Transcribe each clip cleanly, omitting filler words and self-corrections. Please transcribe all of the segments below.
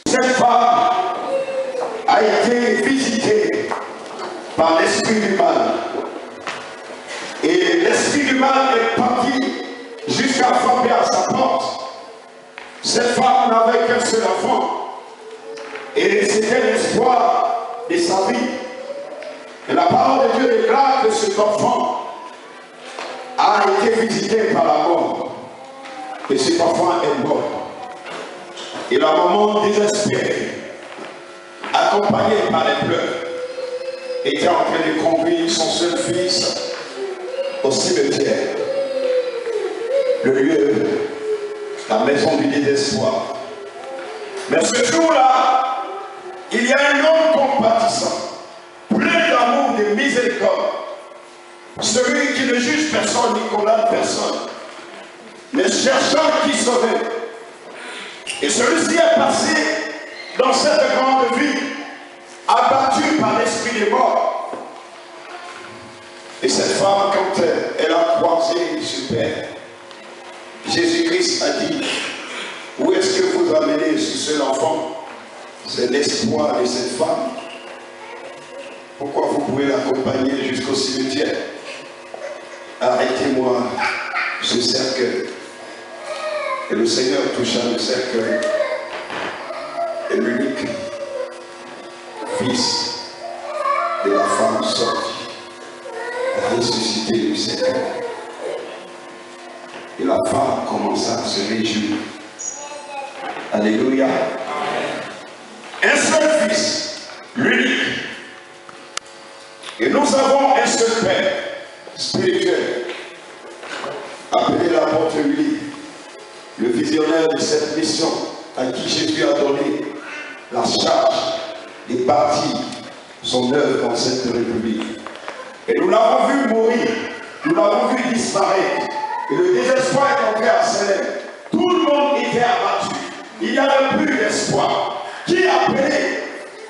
Cette femme a été visitée par l'esprit du mal. Et l'esprit du mal est parti jusqu'à frapper à sa porte. Cette femme n'avait qu'un seul enfant. Et c'était l'espoir de sa vie. Et la parole de Dieu déclare que cet enfant a été visité par la mort. Et cet enfant est mort. Et la maman désespérée, accompagnée par les pleurs, était en train de conduire son seul fils au cimetière, le lieu la maison du désespoir. Mais ce jour-là, il y a un homme compatissant, plein d'amour, de miséricorde, celui qui ne juge personne ni condamne personne, mais cherchant qui sauver. Et celui-ci est passé dans cette grande ville, abattu par l'esprit des morts. Et cette femme, quand elle a croisé ce Père, Jésus-Christ a dit, où est-ce que vous amenez ce seul enfant? C'est l'espoir de cette femme. Pourquoi vous pouvez l'accompagner jusqu'au cimetière? Arrêtez-moi ce cercueil. Et le Seigneur toucha le cercueil. Et l'unique fils de la femme sortit, a ressuscité du cercueil. Et la femme commença à se réjouir. Alléluia. Un seul fils, l'unique. Et nous avons un seul Père spirituel, appelé l'apôtre Willy, le visionnaire de cette mission, à qui Jésus a donné la charge de bâtir son œuvre dans cette république. Et nous l'avons vu mourir, nous l'avons vu disparaître. Et le désespoir est entré à Célèbre. Tout le monde était abattu. Il n'y avait plus d'espoir. Qui appelait?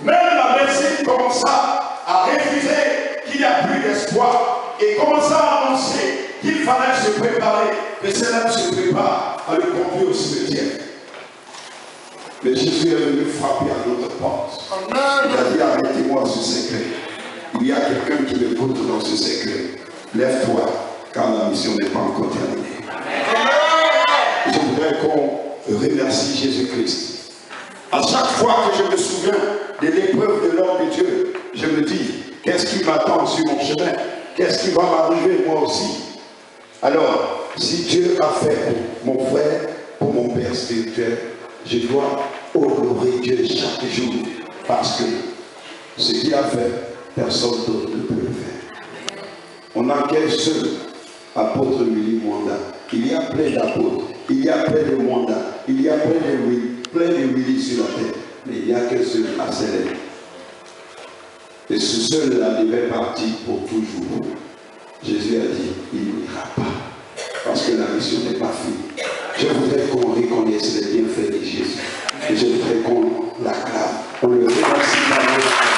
Même la médecine commença à refuser qu'il n'y a plus d'espoir et commença à annoncer qu'il fallait se préparer, que Célèbre se prépare à le conduire au cimetière. Mais Jésus est venu frapper à notre porte. Il a dit, arrêtez-moi ce secret. Il y a quelqu'un qui m'écoute dans ce secret. Lève-toi, car la mission n'est pas encore terminée. Je voudrais qu'on remercie Jésus-Christ. À chaque fois que je me souviens de l'épreuve de l'homme de Dieu, je me dis, qu'est-ce qui m'attend sur mon chemin? Qu'est-ce qui va m'arriver moi aussi? Alors, si Dieu a fait pour mon frère, pour mon père spirituel, je dois honorer Dieu chaque jour, parce que ce qu'il a fait, personne d'autre ne peut le faire. On n'a qu'un seul apôtre Willy Mwanda. Il y a plein d'apôtres, il y a plein de Mwanda, il y a plein de Willy sur la terre, mais il n'y a qu'un seul à Célèbre. Et ce seul-là devait partir pour toujours. Jésus a dit, il n'ira pas, parce que la mission n'est pas finie. Je voudrais qu'on reconnaisse les bienfaits de Jésus. Et je voudrais qu'on l'acclame. On le remercie par notre.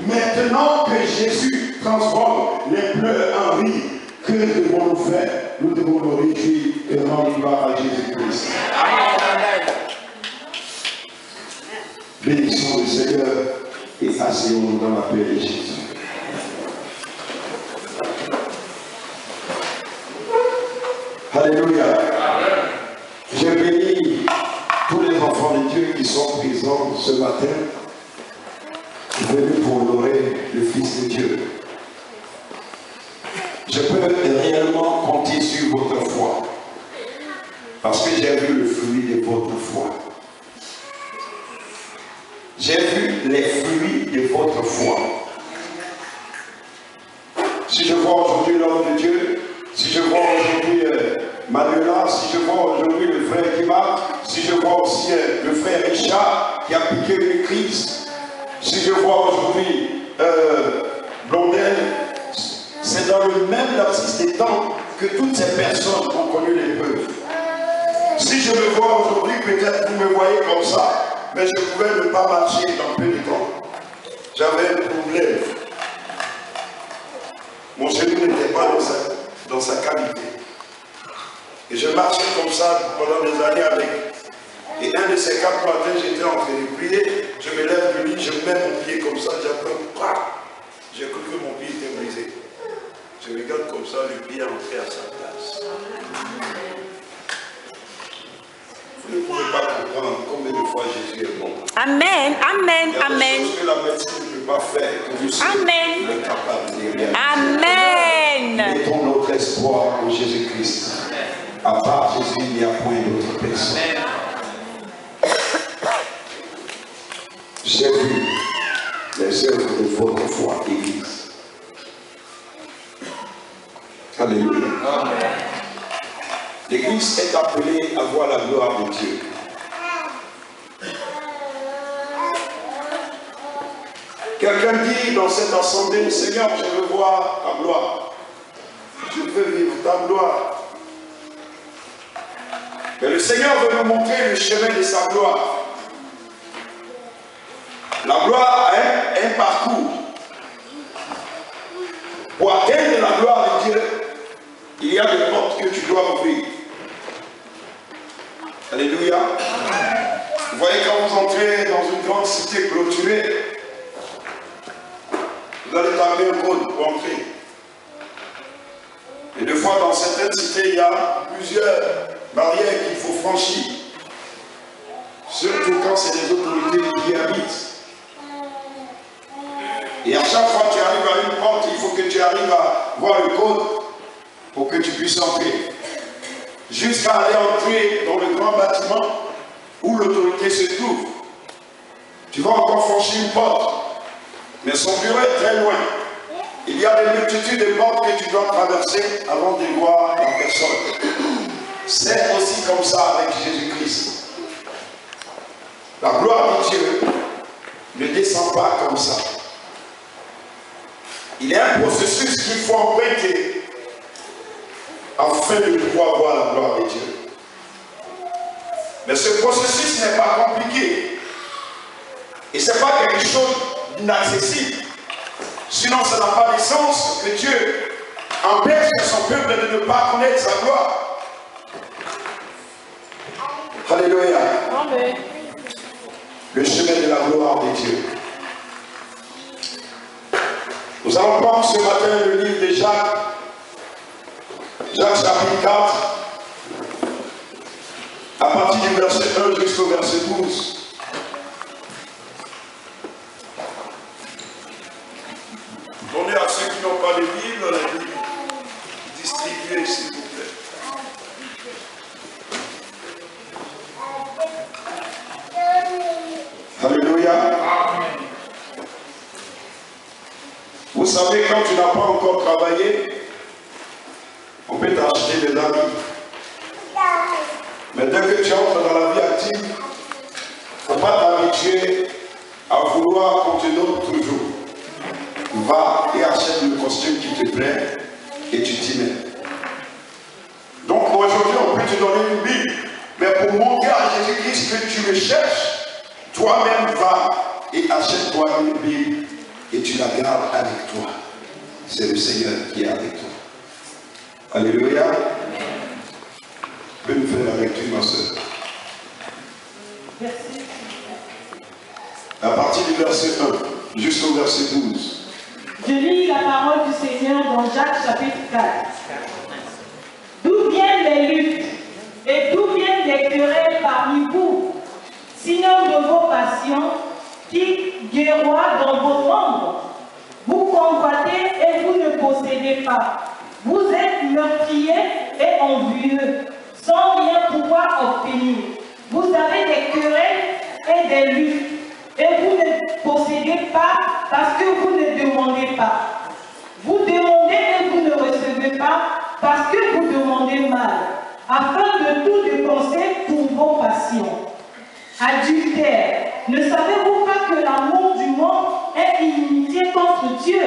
Maintenant que Jésus transforme les pleurs en rire, que devons-nous faire? Nous devons nous réjouir et rendre gloire à Jésus-Christ. Bénissons le Seigneur et asseyons-nous dans la paix de Jésus. Alléluia. Je bénis tous les enfants de Dieu qui sont présents ce matin, venus pour honorer le Fils de Dieu. Je peux réellement compter sur votre foi, parce que j'ai vu le fruit de votre foi. J'ai vu les fruits de votre foi. Si je vois aujourd'hui l'homme de Dieu, si je vois aujourd'hui Manuela, si je vois aujourd'hui le frère Kima, si je vois aussi le frère Richard qui a piqué une crise, si je vois aujourd'hui Blondel, c'est dans le même laps de temps que toutes ces personnes ont connu l'épreuve. Si je me vois aujourd'hui, peut-être vous me voyez comme ça, mais je pouvais ne pas marcher dans peu de temps. J'avais un problème. mon genou n'était pas dans sa qualité. Et je marchais comme ça pendant des années avec. Et un de ces 4 matins, j'étais en train de prier, je me lève du lit, je mets mon pied comme ça, j'apprends, j'ai cru que mon pied était brisé. Je regarde comme ça, le pied est entré à sa place. Vous ne pouvez pas comprendre combien de fois Jésus est bon. Amen, amen, amen. Il y a des choses que la médecine ne peut pas faire, que vous êtes capable de réaliser. Amen. Mettons notre espoir en Jésus-Christ. À part Jésus, il n'y a point d'autre personne. J'ai vu les œuvres de votre foi, Église. Alléluia. L'Église est appelée à voir la gloire de Dieu. Quelqu'un dit dans cette assemblée, Seigneur, je veux voir ta gloire. Je veux vivre ta gloire. Mais le Seigneur veut nous montrer le chemin de sa gloire. La gloire a un parcours. Pour atteindre la gloire de Dieu, il y a des portes que tu dois ouvrir. Alléluia. Vous voyez, quand vous entrez dans une grande cité clôturée, vous allez taper un code pour entrer. Et des fois, dans certaines cités, il y a plusieurs barrières qu'il faut franchir. Surtout quand c'est les autorités qui habitent. Et à chaque fois que tu arrives à une porte, il faut que tu arrives à voir le code pour que tu puisses entrer. Jusqu'à aller entrer dans le grand bâtiment où l'autorité se trouve. Tu vas encore franchir une porte. Mais son bureau est très loin. Il y a des multitudes de portes que tu dois traverser avant de voir la personne. C'est aussi comme ça avec Jésus-Christ. La gloire de Dieu ne descend pas comme ça. Il y a un processus qu'il faut emprunter afin de pouvoir voir la gloire de Dieu. Mais ce processus n'est pas compliqué. Et ce n'est pas quelque chose d'inaccessible. Sinon, ça n'a pas de sens que Dieu empêche son peuple de ne pas connaître sa gloire. Alléluia. Amen. Le chemin de la gloire de Dieu. Nous allons prendre ce matin le livre de Jacques. Jacques chapitre 4. À partir du verset 1 jusqu'au verset 12. Donnez à ceux qui n'ont pas de Bible, les Bibles. Distribuez, s'il vous plaît. Alléluia. Vous savez, quand tu n'as pas encore travaillé, on peut t'acheter des habits. Mais dès que tu entres dans la vie active, il ne faut pas t'habituer à vouloir qu'on te donne toujours. Va et achète le costume qui te plaît et tu t'y mets. Donc aujourd'hui, on peut te donner une Bible, mais pour montrer à Jésus-Christ que tu le cherches, toi-même va et achète-toi une Bible et tu la gardes avec toi. C'est le Seigneur qui est avec toi. Alléluia. Tu peux nous faire la lecture, ma soeur. Merci. À partir du verset 1 jusqu'au verset 12. Je lis la parole du Seigneur dans Jacques chapitre 4. D'où viennent les luttes et d'où viennent les querelles parmi vous, sinon de vos passions qui guerroient dans vos membres? Vous convoitez et vous ne possédez pas. Vous êtes meurtriers et envieux, sans rien pouvoir obtenir. Vous avez des querelles et des luttes, et vous ne possédez pas parce que vous ne demandez pas. Vous demandez et vous ne recevez pas parce que vous demandez mal, afin de tout dépenser pour vos passions. Adultère, ne savez-vous pas que l'amour du monde est inimitié contre Dieu?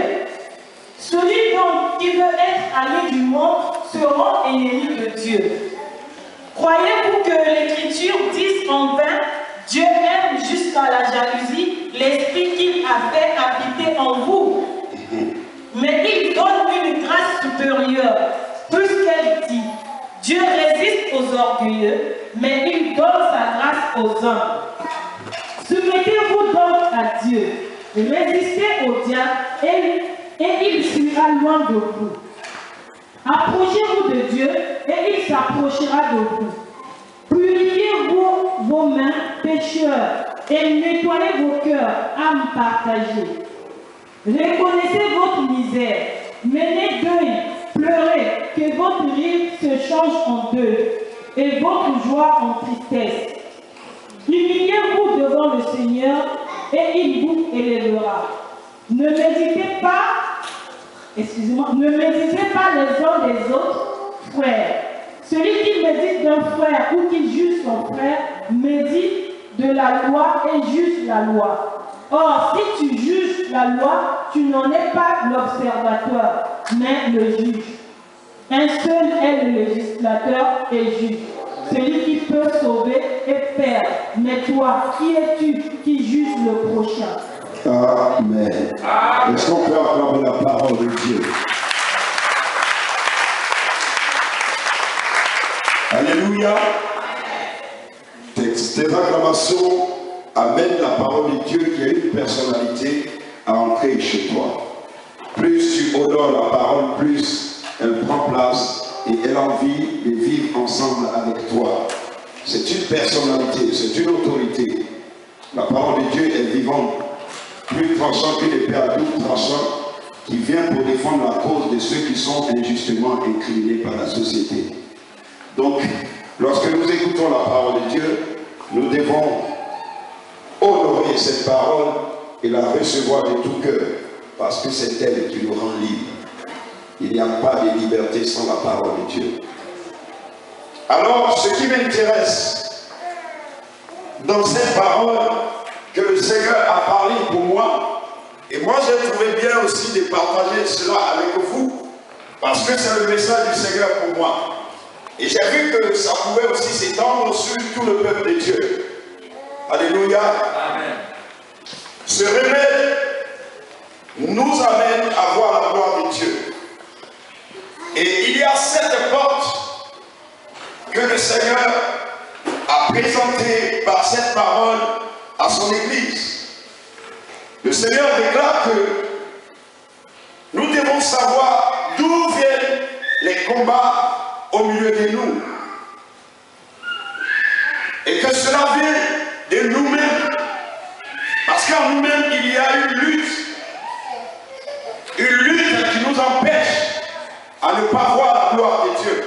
Celui donc qui veut être allié du monde se rend ennemi de Dieu. Croyez-vous que l'Écriture dise en vain, Dieu aime jusqu'à la jalousie l'esprit qu'il a fait habiter en vous? Mais il donne une grâce supérieur. Puisqu'elle dit, Dieu résiste aux orgueilleux, mais il donne sa grâce aux hommes. Soumettez-vous donc à Dieu, résistez au diable et il fuira loin de vous. Approchez-vous de Dieu et il s'approchera de vous. Purifiez-vous vos mains, pécheurs, et nettoyez vos cœurs, âmes partagées. Reconnaissez votre misère, menez deuil, pleurez, que votre rire se change en deuil, et votre joie en tristesse. Humiliez-vous devant le Seigneur, et il vous élèvera. Ne méditez pas les uns des autres, frères. Celui qui médite d'un frère ou qui juge son frère, médite de la loi et juge la loi. Or, si tu juges la loi, tu n'en es pas l'observateur, mais le juge. Un seul est le législateur et juge, celui qui peut sauver et perdre. Mais toi, qui es-tu qui juge le prochain? Amen. Est-ce qu'on peut acclamer la parole de Dieu? Alléluia. Tes acclamations amènent la parole de Dieu qui a une personnalité à entrer chez toi. Plus tu honores la parole, plus elle prend place et elle a envie de vivre ensemble avec toi. C'est une personnalité, c'est une autorité. La parole de Dieu est vivante, plus tranchant que l'épée à double tranchant, qui vient pour défendre la cause de ceux qui sont injustement incriminés par la société. Donc, lorsque nous écoutons la parole de Dieu, nous devons honorer cette parole et la recevoir de tout cœur, parce que c'est elle qui nous rend libres. Il n'y a pas de liberté sans la parole de Dieu. Alors, ce qui m'intéresse dans cette parole que le Seigneur a parlé pour moi, et moi j'ai trouvé bien aussi de partager cela avec vous, parce que c'est le message du Seigneur pour moi. Et j'ai vu que ça pouvait aussi s'étendre sur tout le peuple de Dieu. Alléluia. Amen. Ce remède nous amène à voir la gloire de Dieu. Et il y a cette porte que le Seigneur a présentée par cette parole à son Église. Le Seigneur déclare que nous devons savoir d'où viennent les combats au milieu de nous. Et que cela vient de nous-mêmes. Parce qu'en nous-mêmes, il y a une lutte qui nous empêche à ne pas voir la gloire de Dieu.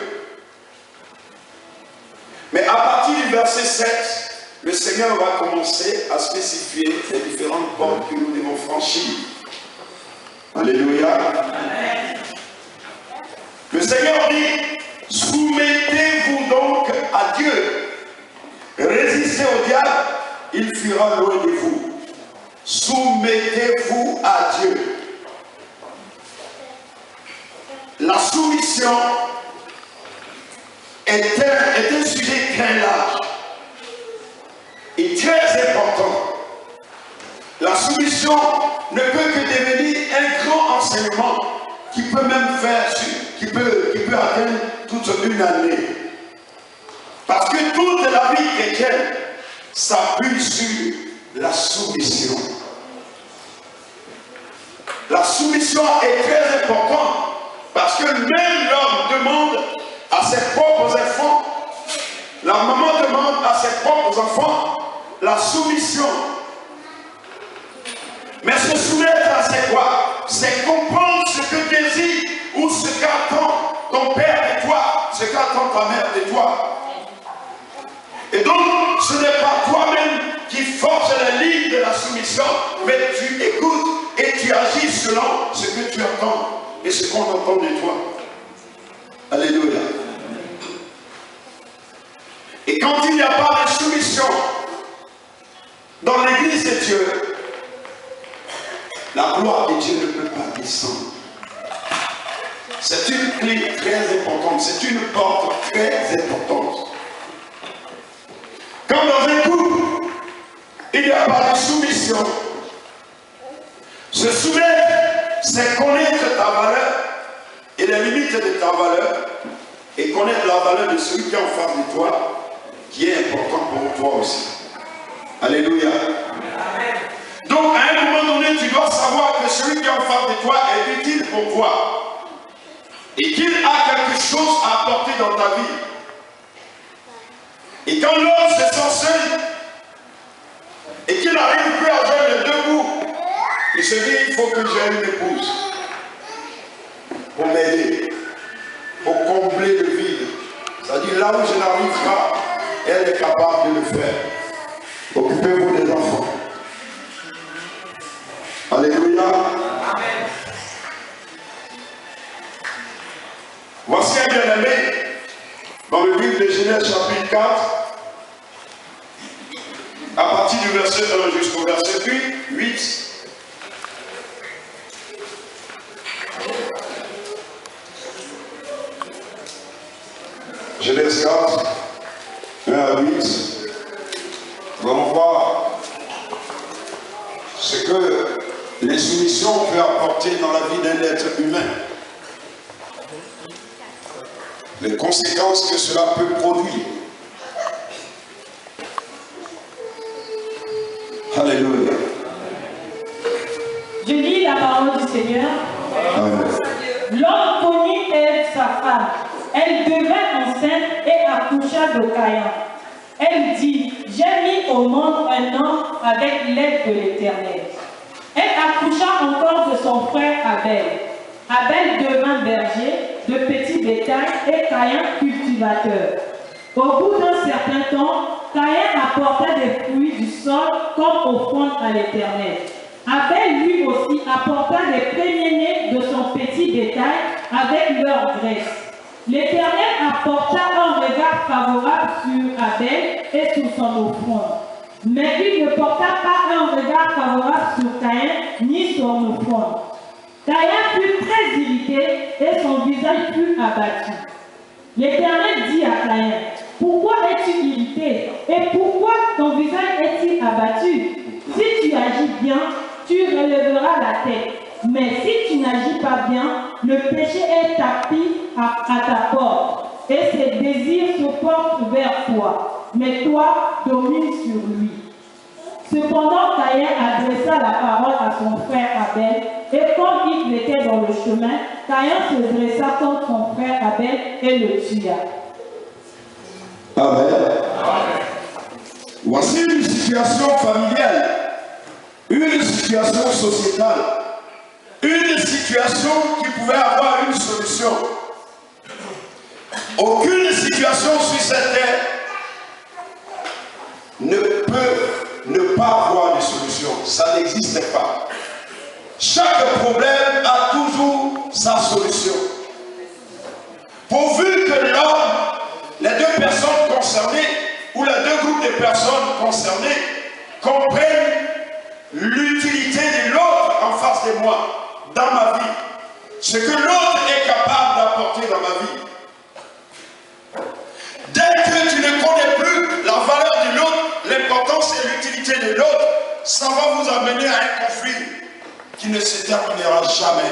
Mais à partir du verset 7, le Seigneur va commencer à spécifier les différentes portes que nous devons franchir. Alléluia. Amen. Le Seigneur dit, soumettez-vous donc à Dieu. Résistez au diable, il fuira loin de vous. Soumettez-vous à Dieu. La soumission est un sujet très large et très important. La soumission ne peut que devenir un grand enseignement qui peut même faire, qui peut atteindre toute une année. Parce que toute la vie chrétienne s'appuie sur la soumission. La soumission est très importante parce que même l'homme demande à ses propres enfants, la maman demande à ses propres enfants la soumission. Mais se soumettre, c'est quoi? C'est comprendre ce que désire ou ce qu'attend ton père de toi, ce qu'attend ta mère de toi. Et donc, ce n'est pas toi-même qui force la ligne de la soumission, mais tu écoutes et tu agis selon ce que tu entends et ce qu'on entend de toi. Alléluia. Et quand il n'y a pas de soumission dans l'église de Dieu, la gloire de Dieu ne peut pas descendre. C'est une clé très importante, c'est une porte très importante. Quand dans un couple, il n'y a pas de soumission, se soumettre, c'est connaître ta valeur et les les limites de ta valeur et connaître la valeur de celui qui est en face de toi, qui est important pour toi aussi. Alléluia. Donc à un moment donné, tu dois savoir que celui qui est en face de toi est utile pour toi et qu'il a quelque chose à apporter dans ta vie. Et quand l'homme se sent seul et qu'il n'arrive plus à joindre les deux bouts, il se dit, il faut que j'ai une épouse pour m'aider, pour combler le vide. C'est-à-dire là où je n'arrive pas, elle est capable de le faire. Occupez-vous des enfants. Alléluia. Amen. Voici un bien-aimé dans le livre de Genèse chapitre 4, à partir du verset 1 jusqu'au verset 8. Genèse 4, 1 à 8. Nous allons voir ce que l'insoumission peut apporter dans la vie d'un être humain. Les conséquences que cela peut produire. Alléluia. Je lis la parole du Seigneur. Amen. L'homme connut Ève, sa femme. Elle devint enceinte et accoucha de Caïn. Elle dit, j'ai mis au monde un homme avec l'aide de l'Éternel. Elle accoucha encore de son frère Abel. Abel devint berger de petits bétail et Caïn cultivateur. Au bout d'un certain temps, Caïn apporta des fruits du sol comme offrande à l'Éternel. Abel lui aussi apporta des premiers-nés de son petit bétail avec leur graisse. L'Éternel apporta un regard favorable sur Abel et sur son offrande. Mais il ne porta pas un regard favorable sur Caïn ni son offrande. Caïn fut très irrité et son visage fut abattu. L'Éternel dit à Caïn, pourquoi es-tu irrité et pourquoi ton visage est-il abattu? Si tu agis bien, tu relèveras la tête. Mais si tu n'agis pas bien, le péché est tapis à ta porte et ses désirs se portent vers toi. Mais toi, domine sur lui. Cependant, Caïn adressa la parole à son frère Abel, et comme il était dans le chemin, Caïn se dressa contre son frère Abel et le tua. Amen. Voici une situation familiale, une situation sociétale, une situation qui pouvait avoir une solution. Aucune situation sur cette terre ne peut ne pas avoir de solution. Ça n'existe pas. Chaque problème a toujours sa solution. Pourvu que l'homme, les deux personnes concernées, ou les deux groupes de personnes concernées, comprennent l'utilité de l'autre en face de moi, dans ma vie. Ce que l'autre est capable d'apporter dans ma vie. Dès que tu ne connais plus la valeur de l'autre, l'importance et l'utilité de l'autre, ça va vous amener à un conflit qui ne se terminera jamais.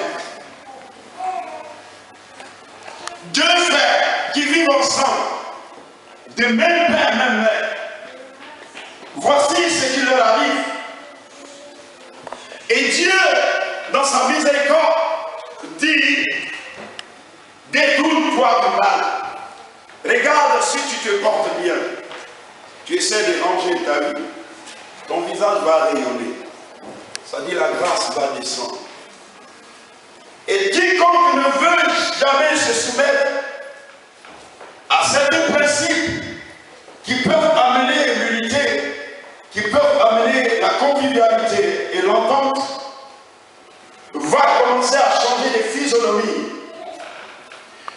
Deux frères qui vivent ensemble, de même père, même mère. Voici ce qui leur arrive. Et Dieu, dans sa miséricorde, dit, détourne-toi du mal. Regarde si tu te portes bien. Tu essaies de ranger ta vie. Ton visage va rayonner. Ça dit la grâce va descendre. Et quiconque ne veut jamais se soumettre à certains principes qui peuvent amener l'unité, qui peuvent amener la convivialité et l'entente, va commencer à changer de physionomie.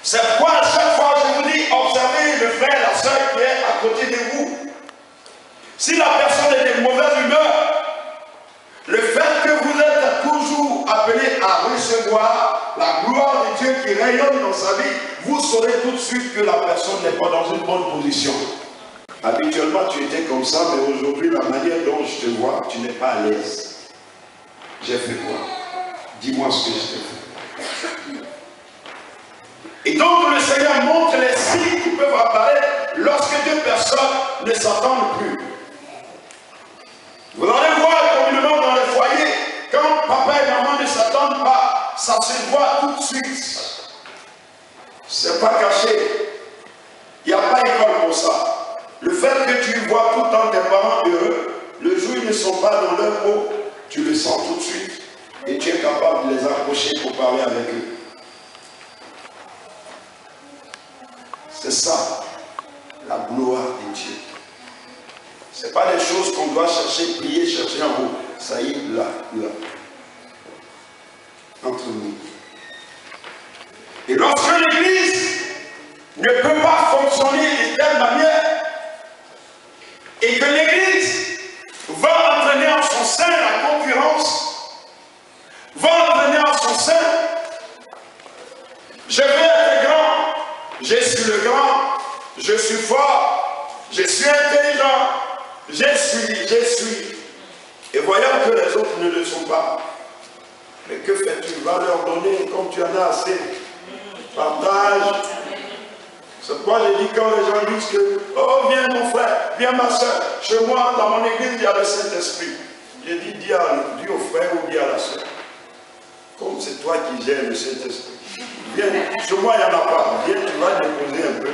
C'est pourquoi à chaque fois je vous dis, observez le frère, la soeur qui est à côté de vous. Si la personne est de mauvaise humeur, le fait que vous êtes toujours appelé à recevoir la gloire de Dieu qui rayonne dans sa vie, vous saurez tout de suite que la personne n'est pas dans une bonne position. Habituellement, tu étais comme ça, mais aujourd'hui, la manière dont je te vois, tu n'es pas à l'aise. J'ai fait quoi? Dis-moi ce que je t'ai fait. Et donc le Seigneur montre les signes qui peuvent apparaître lorsque deux personnes ne s'entendent plus. Vous allez voir communément dans les foyers, quand papa et maman ne s'attendent pas, ça se voit tout de suite. C'est pas caché. Il n'y a pas école pour ça. Le fait que tu vois tout le temps tes parents heureux, le jour où ils ne sont pas dans leur peau, tu le sens tout de suite. Et tu es capable de les approcher pour parler avec eux. C'est ça, la gloire de Dieu. Ce n'est pas des choses qu'on doit chercher, prier, chercher en haut. Ça y est, là, là. Entre nous. Et lorsque l'Église ne peut pas fonctionner de telle manière, et que l'Église va entraîner en son sein la concurrence, va entraîner en son sein, je vais être grand, je suis le grand, je suis fort, je suis intelligent, je suis. Et voyant que les autres ne le sont pas, mais que fais-tu? Tu vas leur donner comme tu en as assez. Partage. C'est pourquoi j'ai dit quand les gens disent que, oh viens mon frère, viens ma soeur, chez moi, dans mon église, il y a le Saint-Esprit. J'ai dit, dis au frère ou dis à la soeur. Comme c'est toi qui gères le Saint-Esprit. Viens, chez moi, il n'y en a pas. Viens, tu vas déposer un peu.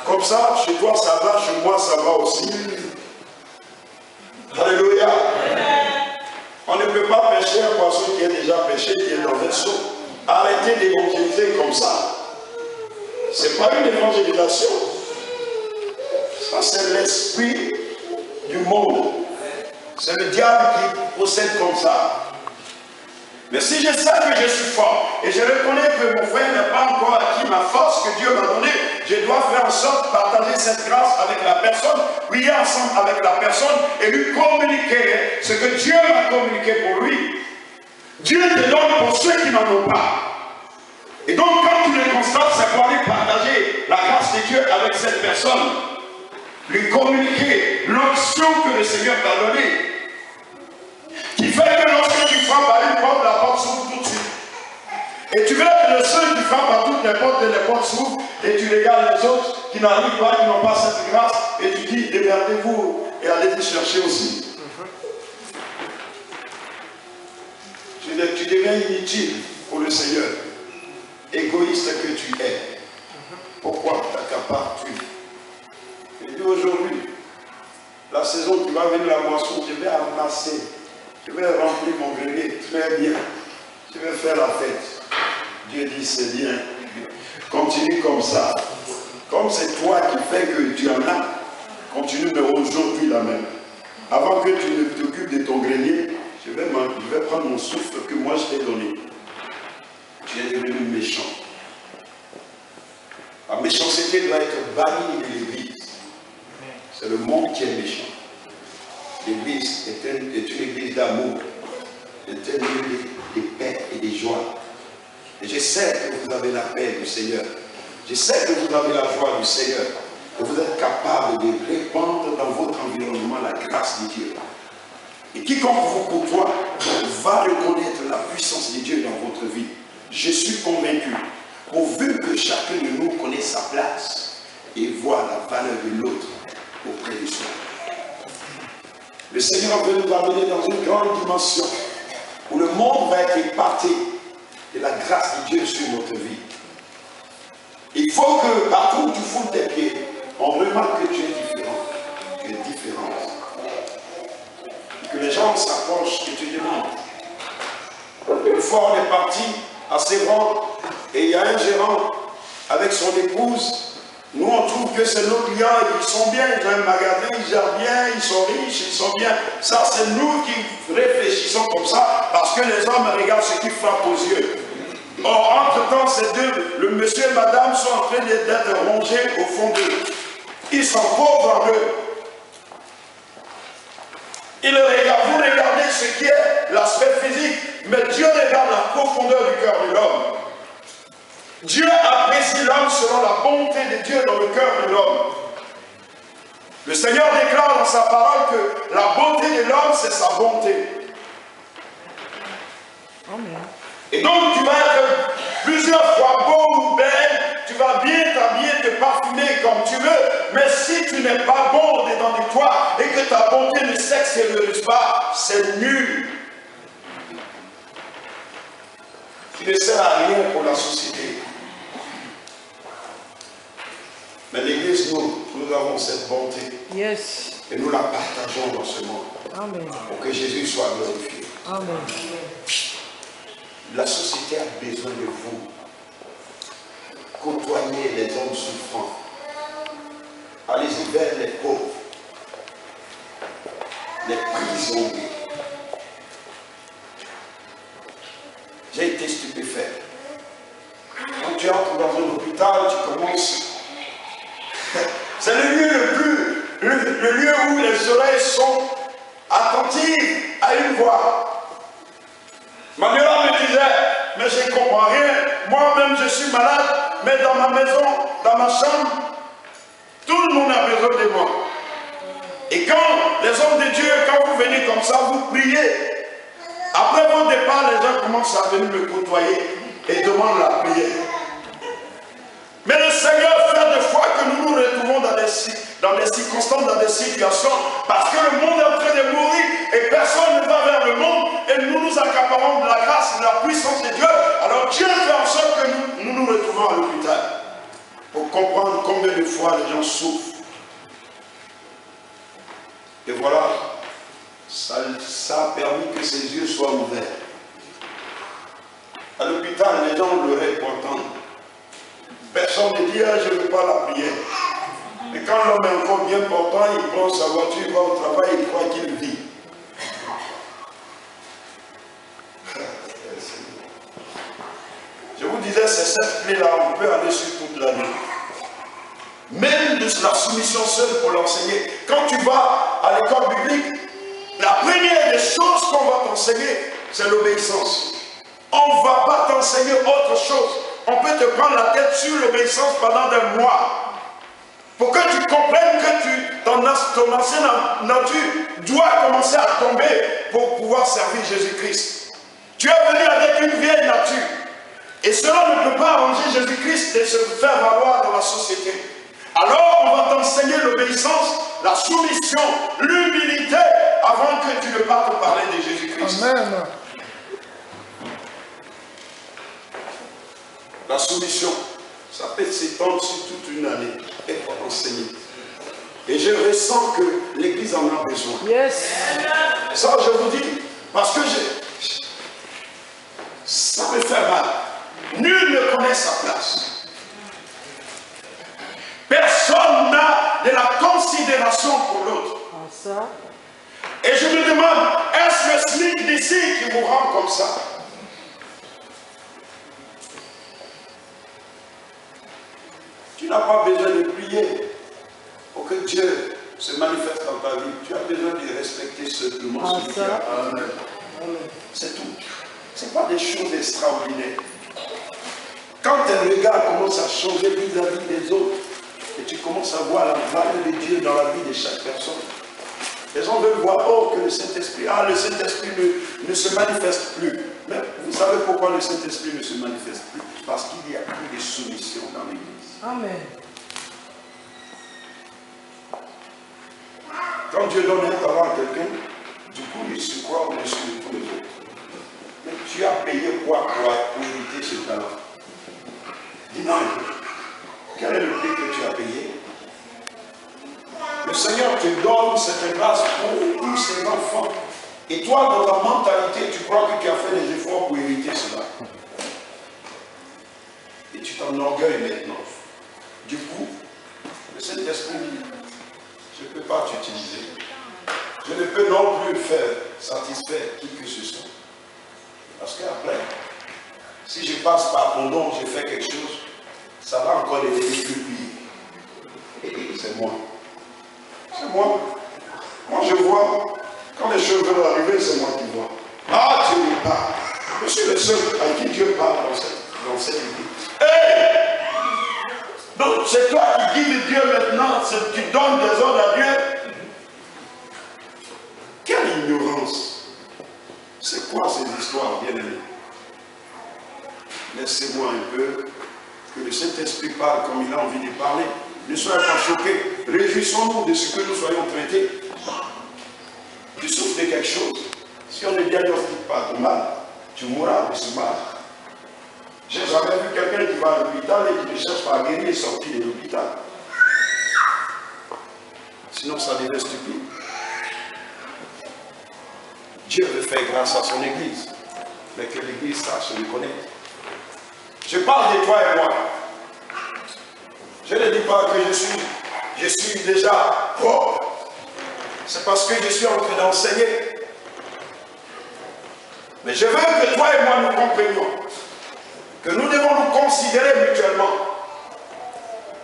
Comme ça, chez toi, ça va, chez moi, ça va aussi. Alléluia. On ne peut pas pêcher un poisson qui est déjà pêché, qui est dans un seau. Arrêtez d'évangéliser comme ça. Ce n'est pas une évangélisation. Ça, c'est l'esprit du monde. C'est le diable qui procède comme ça. Mais si je sais que je suis fort, et je reconnais que mon frère n'a pas encore acquis ma force que Dieu m'a donnée, je dois faire en sorte de partager cette grâce avec la personne, prier ensemble avec la personne, et lui communiquer ce que Dieu m'a communiqué pour lui. Dieu te donne pour ceux qui n'en ont pas. Et donc quand tu le constates, c'est pour aller partager la grâce de Dieu avec cette personne. Lui communiquer l'onction que le Seigneur t'a donnée. Qui fait que lorsque tu frappes à une porte, la porte s'ouvre tout de suite. Et tu veux être le seul qui frappe à toutes les portes s'ouvrent, et tu regardes les autres qui n'arrivent pas, qui n'ont pas cette grâce, et tu dis, démerdez-vous et allez-y chercher aussi. Tu deviens inutile pour le Seigneur. Égoïste que tu es. Pourquoi t'accapares-tu? Je dis aujourd'hui, la saison qui va venir, la moisson, je vais amasser. Je vais remplir mon grenier très bien. Je vais faire la fête. Dieu dit, c'est bien. Continue comme ça. Comme c'est toi qui fais que tu en as, continue mais aujourd'hui la même. Avant que tu ne t'occupes de ton grenier, je vais prendre mon souffle que moi je t'ai donné. Tu es devenu méchant. La méchanceté doit être bannie de l'Église. C'est le monde qui est méchant. L'Église est une église d'amour, est un lieu de paix et de joie. Et je sais que vous avez la paix du Seigneur. Je sais que vous avez la joie du Seigneur. Que vous êtes capable de répandre dans votre environnement la grâce de Dieu. Et quiconque vous côtoie va reconnaître la puissance de Dieu dans votre vie. Je suis convaincu, pourvu que chacun de nous connaisse sa place et voit la valeur de l'autre auprès de soi. Le Seigneur veut nous amener dans une grande dimension où le monde va être éparté de la grâce de Dieu sur notre vie. Il faut que partout où tu foules tes pieds, on remarque que tu es différent. Tu es différente. Que les gens s'approchent et te demandent. Une fois on est parti à Sévran et il y a un gérant avec son épouse. Nous, on trouve que c'est nos clients, ils sont bien, ils ont un magasin, ils gèrent bien, ils sont riches, ils sont bien. Ça, c'est nous qui réfléchissons comme ça, parce que les hommes regardent ce qui frappe aux yeux. Or, entre-temps, ces deux, le monsieur et madame, sont en train d'être rongés au fond d'eux. Ils sont pauvres en eux. Vous regardez ce qui est l'aspect physique, mais Dieu regarde la profondeur du cœur de l'homme. Dieu apprécie l'homme selon la bonté de Dieu dans le cœur de l'homme. Le Seigneur déclare dans sa parole que la beauté de l'homme, c'est sa bonté. Amen. Et donc tu vas être plusieurs fois beau ou belle, tu vas bien t'habiller, te parfumer comme tu veux, mais si tu n'es pas bon dedans de toi et que ta bonté ne s'extériorise pas, c'est nul. Tu ne sers à rien pour la société. Mais l'Église, nous avons cette bonté. Yes. Et nous la partageons dans ce monde. Amen. Pour que Jésus soit glorifié. Amen. La société a besoin de vous. Côtoyez les hommes souffrants. Allez-y vers les pauvres, les prisonniers. J'ai été stupéfait. Quand tu entres dans un hôpital, tu commences. C'est le lieu le lieu où les oreilles sont attentives à une voix. Manuela me disait, mais je ne comprends rien. Moi-même, je suis malade, mais dans ma maison, dans ma chambre, tout le monde a besoin de moi. Et quand les hommes de Dieu, quand vous venez comme ça, vous priez. Après votre départ, les gens commencent à venir me côtoyer et demandent la prière. Mais le Seigneur fait des fois que nous nous retrouvons dans des circonstances, dans des situations, parce que le monde est en train de mourir et personne ne va vers le monde et nous nous accaparons de la grâce et de la puissance de Dieu. Alors Dieu fait en sorte que nous nous retrouvons à l'hôpital pour comprendre combien de fois les gens souffrent. Et voilà, ça a permis que ses yeux soient ouverts. À l'hôpital, les gens l'auraient pourtant. Personne ne dit, je ne veux pas la prière. Mais quand l'homme est encore bien portant, il prend sa voiture, il va au travail, il croit qu'il vit. Je vous disais, c'est cette clé-là, on peut aller sur toute la nuit. Même de la soumission seule pour l'enseigner. Quand tu vas à l'école biblique, la première des choses qu'on va t'enseigner, c'est l'obéissance. On ne va pas t'enseigner autre chose. On peut te prendre la tête sur l'obéissance pendant des mois. Pour que tu comprennes que ton ancienne nature doit commencer à tomber pour pouvoir servir Jésus-Christ. Tu es venu avec une vieille nature. Et cela ne peut pas arranger Jésus-Christ de se faire valoir dans la société. Alors on va t'enseigner l'obéissance, la soumission, l'humilité, avant que tu ne partes parler de Jésus-Christ. Amen. La soumission, ça peut s'étendre sur toute une année et pour enseigner. Et je ressens que l'Église en a besoin. Yes. Ça, je vous dis, parce que ça me fait mal. Nul ne connaît sa place. Personne n'a de la considération pour l'autre. Et je me demande, est-ce le SMIC d'ici qui vous rend comme ça? Tu n'as pas besoin de prier pour que Dieu se manifeste dans ta vie. Tu as besoin de respecter simplement ce qui a. C'est tout. Ce n'est pas des choses extraordinaires. Quand tes regards commencent à changer vis-à-vis des autres, et tu commences à voir la valeur de Dieu dans la vie de chaque personne, les gens veulent voir, oh, que le Saint-Esprit, le Saint-Esprit ne se manifeste plus. Mais vous savez pourquoi le Saint-Esprit ne se manifeste plus? Parce qu'il n'y a plus de soumission dans l'Église. Amen. Quand Dieu donne un talent à quelqu'un, du coup, il se croit au-dessus de tous les autres. Mais tu as payé quoi pour hériter ce talent? Dis-moi un peu. Quel est le prix que tu as payé? Le Seigneur te donne cette grâce pour tous ses enfants. Et toi, dans ta mentalité, tu crois que tu as fait des efforts pour hériter cela. Et tu t'enorgueilles maintenant. Du coup, le Saint-Esprit dit, je ne peux pas t'utiliser. Je ne peux non plus faire satisfaire qui que ce soit. Parce qu'après, si je passe par ton don, je fais quelque chose, ça va encore devenir plus pire. C'est moi. C'est moi. Moi, je vois, quand les choses veulent arriver, c'est moi qui vois. Ah, Dieu me parle. Je suis le seul à qui Dieu parle dans cette église. Hey! Donc, c'est toi qui guides Dieu maintenant, tu donnes des ordres à Dieu. Quelle ignorance! C'est quoi ces histoires, bien-aimés? Laissez-moi un peu Que le Saint-Esprit parle comme il a envie de parler. Ne soyez pas choqués. Réjouissons-nous de ce que nous soyons traités. Tu souffres de quelque chose. Si on ne diagnostique pas ton mal, tu mourras de ce mal. J'ai jamais vu quelqu'un qui va à l'hôpital et qui ne cherche pas à guérir et sortir de l'hôpital. Sinon, ça devient stupide. Dieu veut faire grâce à son Église, mais que l'Église sache le connaître. Je parle de toi et moi. Je ne dis pas que je suis déjà propre. C'est parce que je suis en train d'enseigner. Mais je veux que toi et moi nous comprenions que nous devons nous considérer mutuellement.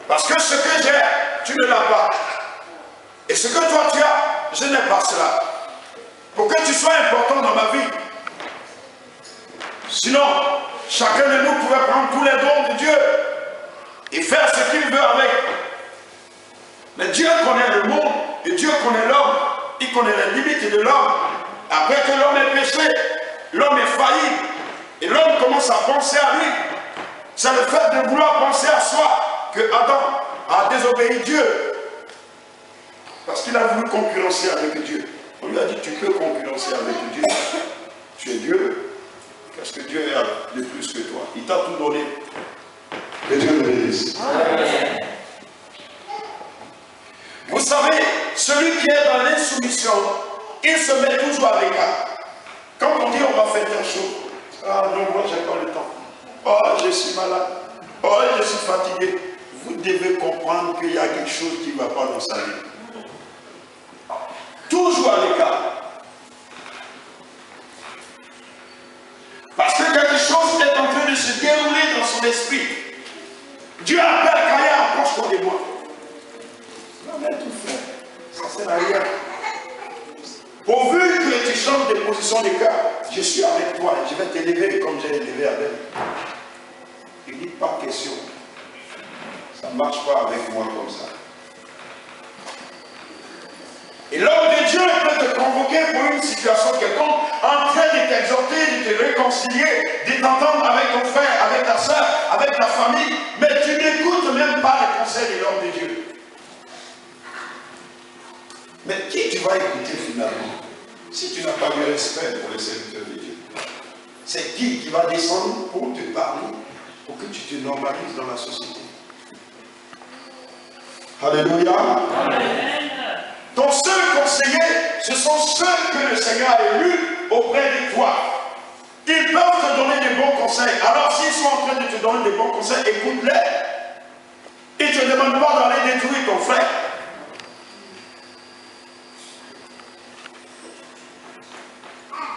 Parce que ce que j'ai, tu ne l'as pas. Et ce que toi tu as, je n'ai pas cela. Pour que tu sois important dans ma vie. Sinon, chacun de nous pourrait prendre tous les dons de Dieu et faire ce qu'il veut avec. Mais Dieu connaît le monde et Dieu connaît l'homme. Il connaît les limites de l'homme. Après que l'homme est péché, l'homme est failli. Et l'homme commence à penser à lui. C'est le fait de vouloir penser à soi que Adam a désobéi Dieu. Parce qu'il a voulu concurrencer avec Dieu. On lui a dit, tu peux concurrencer avec Dieu. Tu es Dieu. Qu'est-ce que Dieu a de plus que toi? Il t'a tout donné. Que Dieu le bénisse. Vous savez, celui qui est dans l'insoumission, il se met toujours à l'écart. Quand on dit on va faire telle chose, ah non, moi j'ai pas le temps. Oh, je suis malade. Oh, je suis fatigué. Vous devez comprendre qu'il y a quelque chose qui ne va pas dans sa vie. Toujours à l'écart. Parce que quelque chose est en train de se dérouler dans son esprit. Dieu appelle Kaya, approche-toi de moi. Non, mais tout fait. Ça sert à rien. Pourvu que tu changes de position de cœur, je suis avec toi et je vais t'élever comme j'ai élevé Abel. Il dit pas question. Ça ne marche pas avec moi comme ça. Et l'homme de Dieu peut te convoquer pour une situation quelconque, en train de t'exhorter, de te réconcilier, de t'entendre avec ton frère, avec ta soeur, avec ta famille, mais tu n'écoutes même pas les conseils de l'homme de Dieu. Mais qui tu vas écouter finalement, si tu n'as pas de respect pour les serviteurs de Dieu? C'est qui va descendre pour te parler, pour que tu te normalises dans la société? Alléluia. Amen. Ton seul conseiller, ce sont ceux que le Seigneur a élus auprès de toi. Ils peuvent te donner des bons conseils. Alors s'ils sont en train de te donner des bons conseils, écoute-les. Ils ne te demandent pas d'aller détruire ton frère.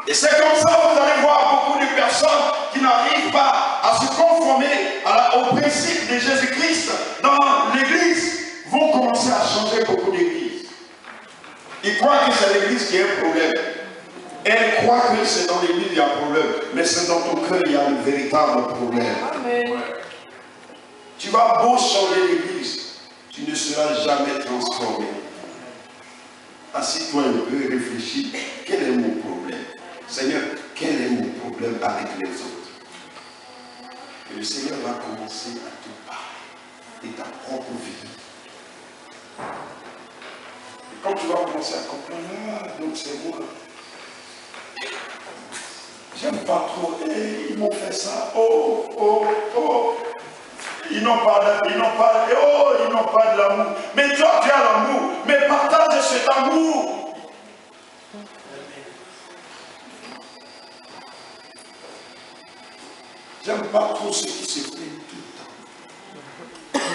Et c'est comme ça que vous allez voir beaucoup de personnes qui n'arrivent pas à se conformer au principe de Jésus-Christ dans l'église, vont commencer à changer beaucoup d'églises. Ils croient que c'est l'église qui a un problème. Elles croient que c'est dans l'église qu'il y a un problème. Mais c'est dans ton cœur qu'il y a le véritable problème. Amen. Tu vas beau changer l'église, tu ne seras jamais transformé. Assis-toi un peu, réfléchis. Quel est mon problème? Seigneur, quel est mon problème avec les autres? Et le Seigneur va commencer à te parler de ta propre vie. Et quand tu vas commencer à comprendre, ah, donc c'est moi. J'aime pas trop. Hey, ils m'ont fait ça. Oh, oh, oh. Ils n'ont pas de l'amour. Mais toi, tu as l'amour. Mais partage cet amour. J'aime pas trop ceux qui se plaignent tout le temps.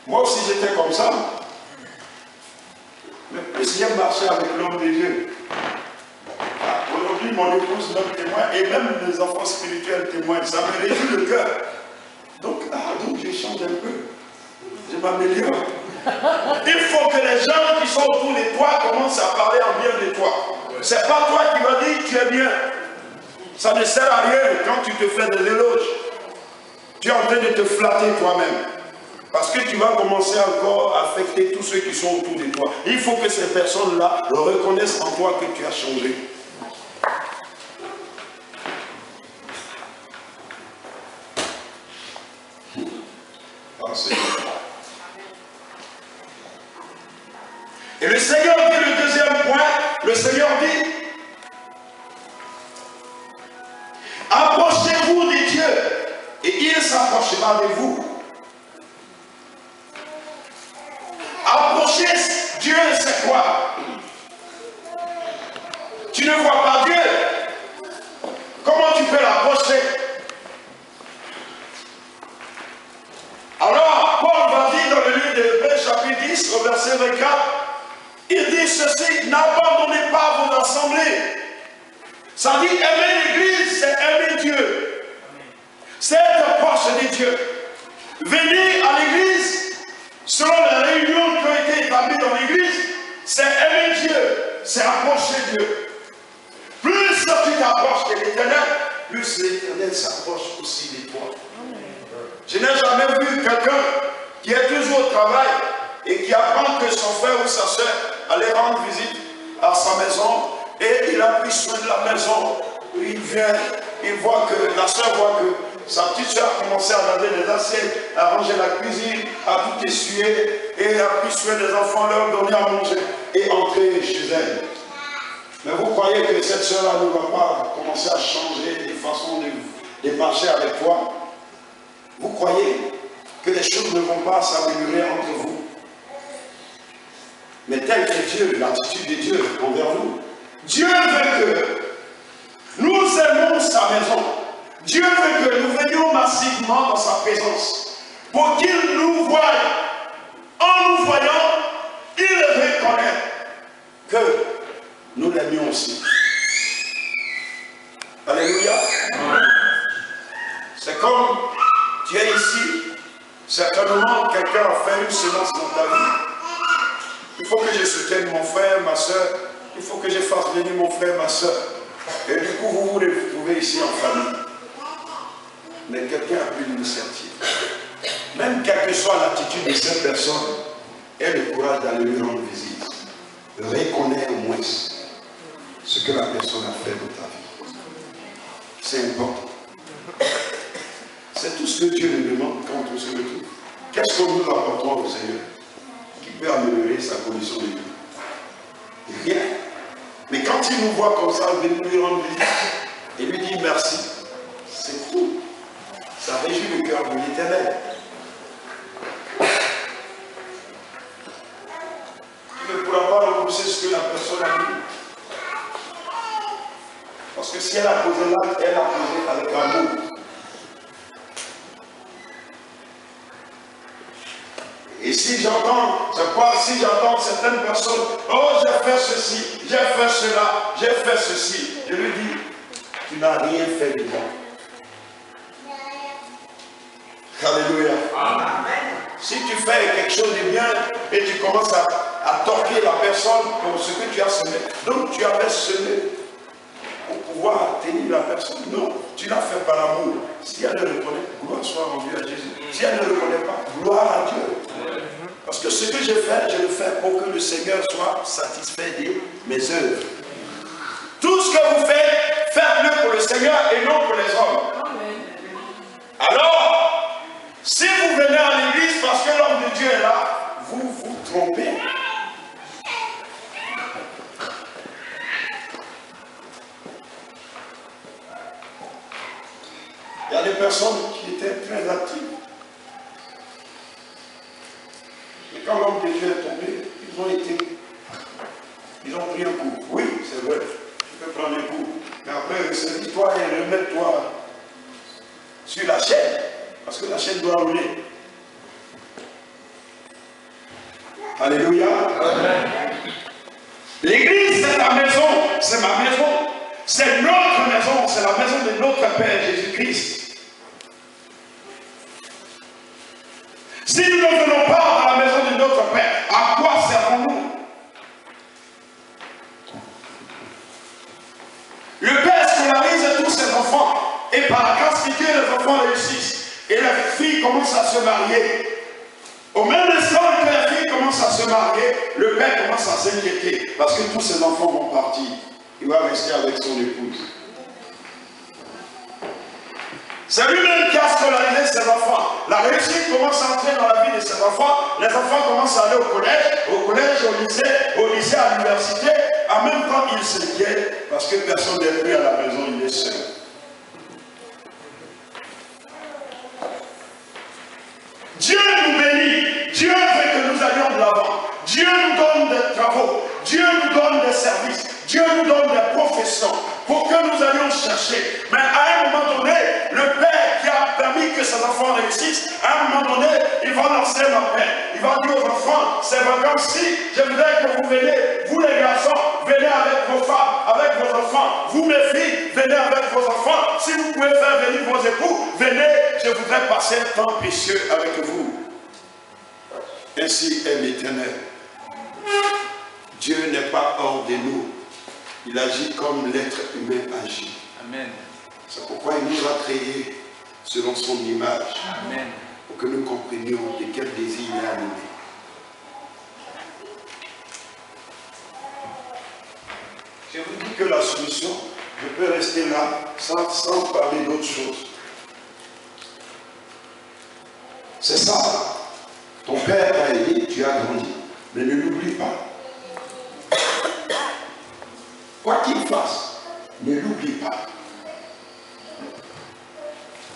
Moi aussi, j'étais comme ça. Mais plus j'aime marcher avec l'homme de Dieu. Aujourd'hui, mon épouse donne témoin et même les enfants spirituels témoignent. Ça me réjouit le cœur. Donc je change un peu. Je m'améliore. Il faut que les gens qui sont autour de toi commencent à parler en bien de toi. C'est pas toi qui vas dire tu es bien. Ça ne sert à rien quand tu te fais des éloges. Tu es en train de te flatter toi-même. Parce que tu vas commencer encore à affecter tous ceux qui sont autour de toi. Il faut que ces personnes-là reconnaissent en toi que tu as changé. Seigneur dit le deuxième point, le Seigneur dit, approchez-vous de Dieu et il s'approchera de vous. Approcher Dieu, c'est quoi? Tu ne vois pas Dieu. Comment tu peux l'approcher? Alors, Paul va dire dans le livre de Hébreux, chapitre 10, au verset 24, il dit ceci, n'abandonnez pas vos assemblées. Ça dit, aimer l'Église, c'est aimer Dieu. C'est être proche de Dieu. Venir à l'Église, selon les réunions qui ont été établies dans l'Église, c'est aimer Dieu, c'est approcher Dieu. Plus tu t'approches de l'Éternel, plus l'Éternel s'approche aussi de toi. Je n'ai jamais vu quelqu'un qui est toujours au travail et qui apprend que son frère ou sa soeur allait rendre visite à sa maison et il a pris soin de la maison. Il vient, il voit que la soeur voit que sa petite soeur a commencé à laver les assiettes, à ranger la cuisine, à tout essuyer et a pris soin des enfants, leur donner à manger et entrer chez elle. Mais vous croyez que cette soeur-là ne va pas commencer à changer les façons de marcher avec toi? Vous croyez que les choses ne vont pas s'améliorer entre vous? Mais tel que Dieu, l'attitude de Dieu envers nous, Dieu veut que nous aimons sa maison. Dieu veut que nous venions massivement dans sa présence. Pour qu'il nous voie. En nous voyant, il reconnaît que nous l'aimions aussi. Alléluia. C'est comme tu es ici, certainement quelqu'un a fait une séance dans ta vie. Il faut que je soutienne mon frère, ma soeur. Il faut que je fasse venir mon frère, ma soeur. Et du coup, vous vous retrouvez ici en famille. Mais quelqu'un a pris l'initiative. Même quelle que soit l'attitude de cette personne, aie le courage d'aller lui rendre visite. Reconnais au moins ce que la personne a fait de ta vie. C'est important. C'est tout ce que Dieu nous demande quand on se retrouve. Qu'est-ce que nous apportons au Seigneur qui peut améliorer sa condition de vie? Rien. Mais quand il nous voit comme ça, il veut lui rendre visite et lui dit merci. C'est tout. Ça réjouit le cœur de l'Éternel. Tu ne pourras pas repousser ce que la personne a dit. Parce que si elle a posé l'acte, elle a posé avec amour. Et si j'entends, si j'entends certaines personnes, oh j'ai fait ceci, j'ai fait cela, j'ai fait ceci, je lui dis, tu n'as rien fait de bon. Alléluia. Amen. Si tu fais quelque chose de bien et tu commences à torquer la personne pour ce que tu as semé, donc tu avais semé pour pouvoir tenir la personne. Non, tu l'as fait par amour. Si elle le reconnaît, gloire soit rendue à Jésus. Si elle ne le reconnaît pas, gloire à Dieu. Parce que ce que je fais, je le fais pour que le Seigneur soit satisfait de mes œuvres. Tout ce que vous faites, faites-le pour le Seigneur et non pour les hommes. Alors, si vous venez à l'église parce que l'homme de Dieu est là, vous vous trompez. Il y a des personnes qui étaient très actives. Et quand l'homme de Dieu est tombé, ils ont pris un coup. Oui, c'est vrai, tu peux prendre un coup. Mais après, saisis-toi et remets-toi sur la chaîne. Parce que la chaîne doit rouler. Alléluia. L'église, c'est ta maison, c'est ma maison. C'est notre maison, c'est la maison de notre Père Jésus-Christ. Si nous ne venons pas à la maison de notre Père, à quoi servons-nous? Le Père scolarise tous ses enfants et par la grâce de Dieu, les enfants réussissent. Et la fille commence à se marier. Au même instant que la fille commence à se marier, le père commence à s'inquiéter parce que tous ses enfants vont partir. Il va rester avec son épouse. C'est lui-même qui a scolarisé ses enfants. La réussite commence à entrer dans la vie de ses enfants. Les enfants commencent à aller au collège, au lycée, à l'université. En même temps, il s'inquiète parce que personne n'est plus à la maison, il est seul. Dieu nous bénit. Dieu veut que nous allions de l'avant. Dieu nous donne des travaux. Dieu nous donne des services. Dieu nous donne des professions pour que nous allions chercher. Mais à un moment donné, le Père qui a permis que ses enfants réussissent, à un moment donné, il va lancer l'appel. Il va dire aux enfants, c'est vacances-ci, je voudrais que vous venez, vous les garçons, venez avec vos femmes, avec vos enfants. Vous mes filles, venez avec vos enfants. Si vous pouvez faire venir vos époux, venez, je voudrais passer un temps précieux avec vous. Ainsi est l'Éternel. Dieu n'est pas hors de nous. Il agit comme l'être humain agit. Amen. C'est pourquoi il nous a créés selon son image. Amen. Pour que nous comprenions de quel désir il est animé. Je vous dis que la solution, je peux rester là sans parler d'autre chose. C'est ça. Ton père t'a aidé, tu as grandi. Mais ne l'oublie pas. Quoi qu'il fasse, ne l'oublie pas.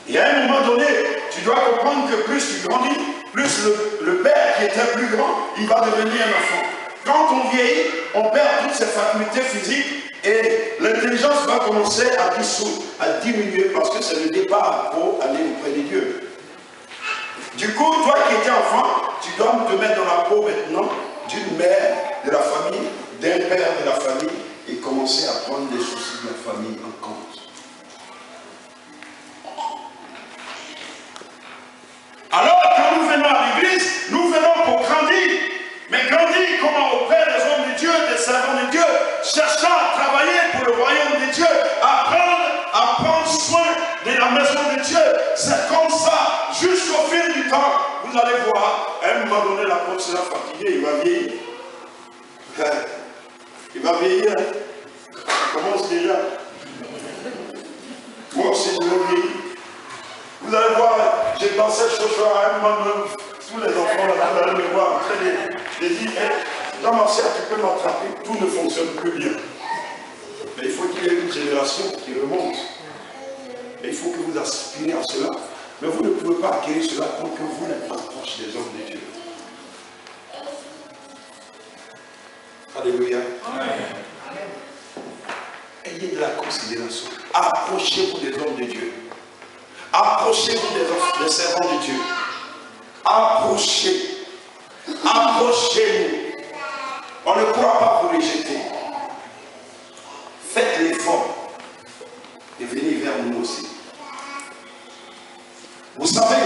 Et à un moment donné, tu dois comprendre que plus tu grandis, plus le père qui était plus grand, il va devenir un enfant. Quand on vieillit, on perd toutes ses facultés physiques et l'intelligence va commencer à dissoudre, à diminuer parce que c'est le départ pour aller auprès de Dieu. Du coup, toi qui étais enfant, tu dois te mettre dans la peau maintenant d'une mère de la famille, d'un père de la famille et commencer à prendre les soucis de la famille en compte. Alors, quand nous venons à l'église, nous venons pour grandir. Mais grandir comment auprès des hommes de Dieu, des servants de Dieu, cherchant à travailler pour le royaume de Dieu, à prendre soin de la maison de Dieu. C'est comme ça, jusqu'au fil du temps, vous allez voir, à un moment donné, l'apôtre sera fatigué, il va vieillir. Il va vieillir. Il commence déjà. Moi aussi, je vais vieillir. Vous allez voir, j'ai dansé ce soir à un moment donné, tous les enfants là, vous allez me voir, j'ai dit, Jean-Marcel, tu peux m'attraper, tout ne fonctionne plus bien. Mais il faut qu'il y ait une génération qui remonte. Et il faut que vous aspirez à cela. Mais vous ne pouvez pas acquérir cela tant que vous n'êtes pas proche des hommes de Dieu. Alléluia. Amen. Ayez de la considération. Approchez-vous des hommes de Dieu. Approchez-vous des servants de Dieu. Approchez. Approchez-vous. On ne pourra pas vous rejeter. Faites l'effort et venez vers nous aussi. Vous savez,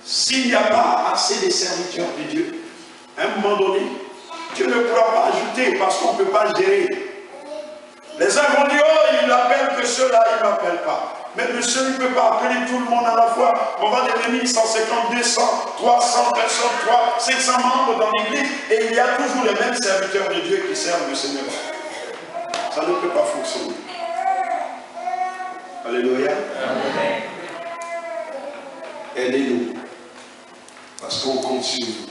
s'il n'y a pas assez de serviteurs de Dieu, à un moment donné, Dieu ne pourra pas ajouter parce qu'on ne peut pas gérer. Les uns vont dire, oh, il n'appelle que ceux-là, il ne m'appelle pas. Mais monsieur, il ne peut pas appeler tout le monde à la fois. On va devenir 150, 200, 300 personnes, 500 membres dans l'église. Et il y a toujours les mêmes serviteurs de Dieu qui servent le Seigneur. Ça ne peut pas fonctionner. Alléluia. Amen. Aidez-nous. Parce qu'on compte sur vous.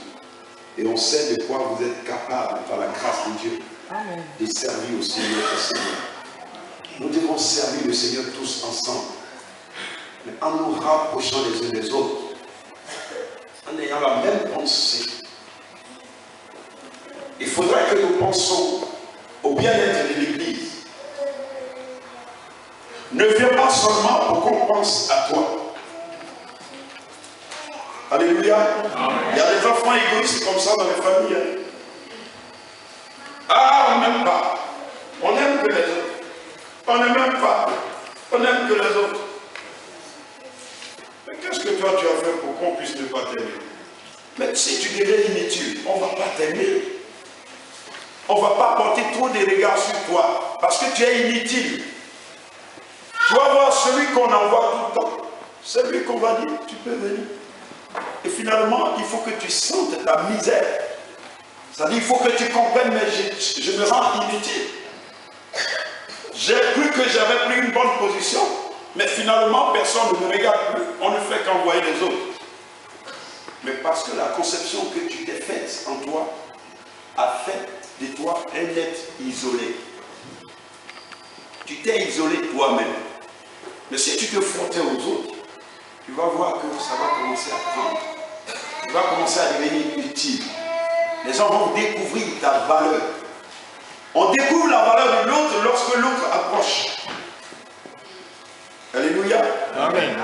Et on sait de quoi vous êtes capables, par la grâce de Dieu, de servir aussi notre Seigneur. Nous devons servir le Seigneur tous ensemble. Mais en nous rapprochant les uns des autres. En ayant la même pensée. Il faudrait que nous pensions au bien-être de l'Église. Ne viens pas seulement pour qu'on pense à toi. Alléluia. Amen. Il y a des enfants égoïstes comme ça dans les familles. Hein. Ah, on n'aime pas. On aime que les autres. On ne m'aime pas. On aime que les autres. Mais qu'est-ce que toi tu as fait pour qu'on puisse ne pas t'aimer? Mais si tu deviens inutile, on ne va pas t'aimer. On ne va pas porter trop de regards sur toi. Parce que tu es inutile. Tu vas voir celui qu'on envoie tout le temps. Celui qu'on va dire, tu peux venir. Et finalement, il faut que tu sentes ta misère. C'est-à-dire, il faut que tu comprennes, mais je me rends inutile. J'ai cru que j'avais pris une bonne position. Mais finalement, personne ne me regarde plus. On ne fait qu'envoyer les autres. Mais parce que la conception que tu t'es faite en toi a fait de toi un être isolé. Tu t'es isolé toi-même. Mais si tu te frottais aux autres, tu vas voir que ça va commencer à prendre. Tu vas commencer à devenir utile. Les gens vont découvrir ta valeur. On découvre la valeur de l'autre lorsque l'autre approche. Alléluia. Amen.